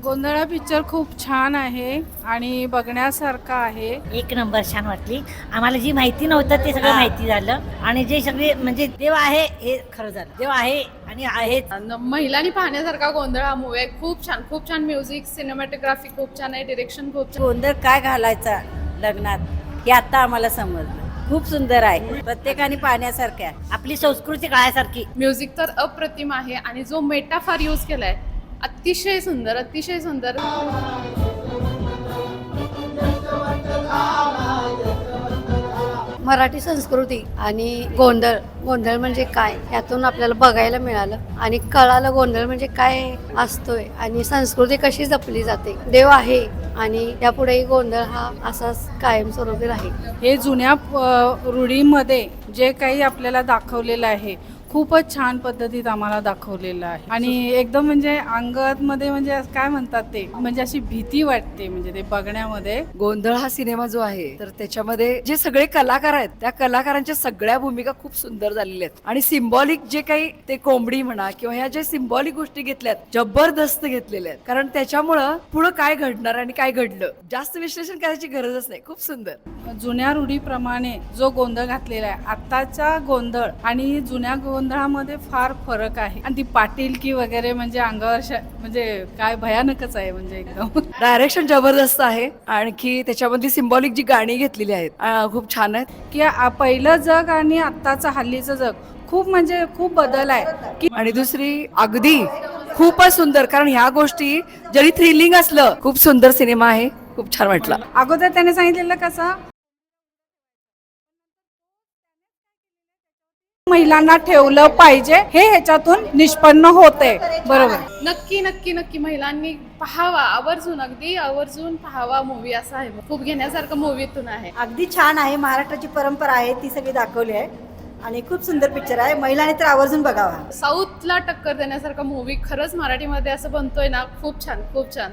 गोंधळा picture खूप छान आहे आणि बघण्यासारखा आहे. एक नंबर छान वाटली आम्हाला. जी माहिती नव्हतं ते सगळं माहिती झालं आणि जे सगळे म्हणजे देव आहे हे खरं झालं. देव आहे आणि आहेच. महिलांनी पाहण्यासारखा गोंधळ हा मूवी आहे. खूप छान म्युझिक, सिनेमॅटोग्राफी खूप छान आहे, डिरेक्शन खूप छान. गोंधळ काय घालायचा लग्नात हे आता आम्हाला समजलं. खूप सुंदर आहे, प्रत्येकाने पाहण्यासारखं आहे. आपली संस्कृती काळासारखी. म्युझिक तर अप्रतिम आहे आणि जो मेटाफार यूज केलाय अतिशय सुंदर, अतिशय सुंदर. मराठी संस्कृती आणि गोंधळ म्हणजे काय यातून आपल्याला बघायला मिळालं आणि कळालं गोंधळ म्हणजे काय असतोय आणि संस्कृती कशी जपली जाते. देव आहे आणि यापुढेही गोंधळ हा असाच कायमस्वरूपी राहील. हे जुन्या रूढीमध्ये जे काही आपल्याला दाखवलेलं आहे खूपच छान पद्धतीत आम्हाला दाखवलेलं आहे आणि एकदम म्हणजे अंगामध्ये म्हणजे काय म्हणतात ते म्हणजे अशी भीती वाटते म्हणजे ते बघण्यामध्ये. गोंधळ हा सिनेमा जो आहे तर त्याच्यामध्ये जे सगळे कलाकार आहेत त्या कलाकारांच्या सगळ्या भूमिका खूप सुंदर झालेल्या आहेत आणि सिम्बॉलिक जे काही ते कोंबडी म्हणा किंवा ह्या ज्या सिम्बॉलिक गोष्टी घेतल्यात जबरदस्त घेतलेल्या आहेत. कारण त्याच्यामुळं पुढं काय घडणार आणि काय घडलं जास्त विश्लेषण करायची गरजच नाही. खूप सुंदर. जुन्या रूढीप्रमाणे जो गोंधळ घातलेला आहे, आताचा गोंधळ आणि जुन्या गोंधळामध्ये फार फरक आहे आणि ती पाटीलकी वगैरे म्हणजे अंगावर म्हणजे काय भयानकच आहे म्हणजे एकदम. डायरेक्शन जबरदस्त आहे. आणखी त्याच्यामधली सिम्बॉलिक जी गाणी घेतलेली आहेत खूप छान आहेत. की पहिलं जग आणि आत्ताचं हल्लीचं जग खूप म्हणजे खूप बदल आहे की. आणि दुसरी अगदी खूपच सुंदर, कारण ह्या गोष्टी जरी थ्रिलिंग असलं खूप सुंदर सिनेमा आहे. खूप छान वाटला. अगोदर त्याने सांगितलेलं कसं महिलांना ठेवलं पाहिजे हे ह्याच्यातून निष्पन्न होते. बरोबर. नक्की नक्की नक्की महिलांनी पाहावा, आवर्जून अगदी आवर्जून पाहावा मूवी. असा आहे, खूप घेण्यासारखं मूवीतून आहे. अगदी छान आहे. महाराष्ट्राची परंपरा आहे ती सगळी दाखवली आहे आणि खूप सुंदर पिक्चर आहे. महिलांनी तर आवर्जून बघावा. साऊथला टक्कर देण्यासारखा मूवी खरंच मराठीमध्ये असं बनतोय ना. खूप छान, खूप छान.